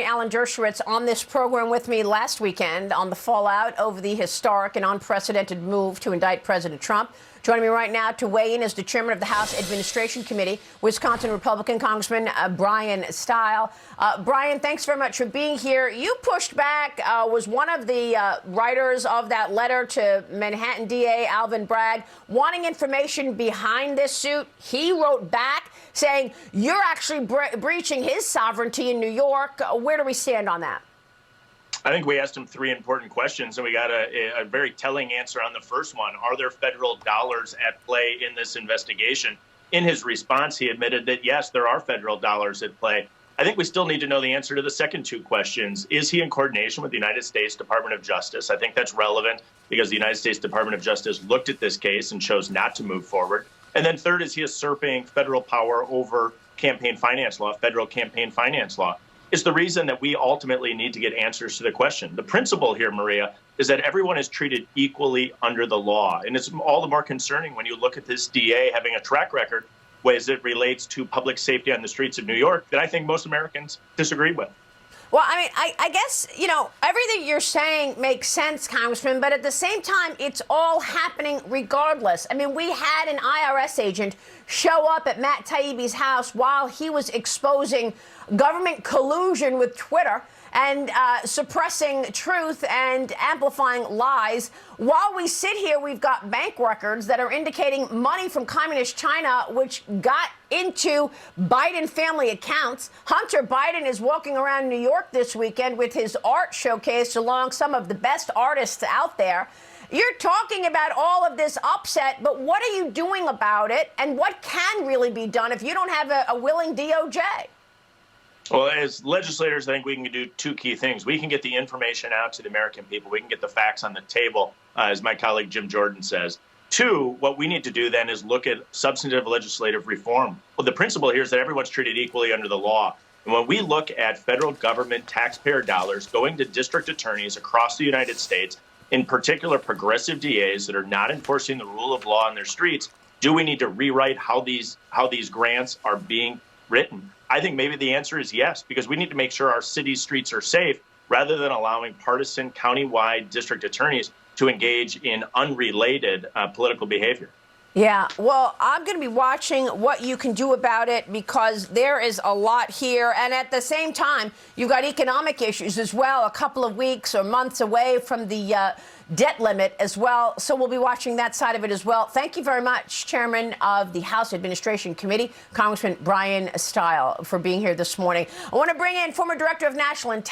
Alan Dershowitz on this program with me last weekend on the fallout over the historic and unprecedented move to indict President Trump. Joining me right now to weigh in is the chairman of the House Administration Committee, Wisconsin Republican Congressman Brian Steil. Brian, thanks very much for being here. You pushed back, was one of the writers of that letter to Manhattan DA Alvin Bragg, wanting information behind this suit. He wrote back saying you're actually breaching his sovereignty in New York. Where do we stand on that? I think we asked him three important questions, and we got a very telling answer on the first one. Are there federal dollars at play in this investigation? In his response, he admitted that, yes, there are federal dollars at play. I think we still need to know the answer to the second two questions. Is he in coordination with the United States Department of Justice? I think that's relevant because the United States Department of Justice looked at this case and chose not to move forward. And then third, is he usurping federal power over campaign finance law, federal campaign finance law? It's the reason that we ultimately need to get answers to the question. The principle here, Maria, is that everyone is treated equally under the law. And it's all the more concerning when you look at this DA having a track record as it relates to public safety on the streets of New York that I think most Americans disagree with. Well, I mean, I guess, you know, everything you're saying makes sense, Congressman, but at the same time, it's all happening regardless. I mean, we had an IRS agent show up at Matt Taibbi's house while he was exposing government collusion with Twitter and suppressing truth and amplifying lies. While we sit here, we've got bank records that are indicating money from communist China, which got into Biden family accounts. Hunter Biden is walking around New York this weekend with his art showcase along some of the best artists out there. You're talking about all of this upset, but what are you doing about it? And what can really be done if you don't have a willing DOJ? Well, as legislators, I think we can do two key things. We can get the information out to the American people. We can get the facts on the table, as my colleague Jim Jordan says. Two, what we need to do then is look at substantive legislative reform. Well, the principle here is that everyone's treated equally under the law. And when we look at federal government taxpayer dollars going to district attorneys across the United States, in particular progressive DAs that are not enforcing the rule of law on their streets, do we need to rewrite how these grants are being written? I think maybe the answer is yes, because we need to make sure our city's streets are safe rather than allowing partisan countywide district attorneys to engage in unrelated political behavior. Yeah, well, I'm going to be watching what you can do about it because there is a lot here. And at the same time, you've got economic issues as well, a couple of weeks or months away from the debt limit as well. So we'll be watching that side of it as well. Thank you very much, Chairman of the House Administration Committee, Congressman Brian Steil, for being here this morning. I want to bring in former Director of National Intelligence.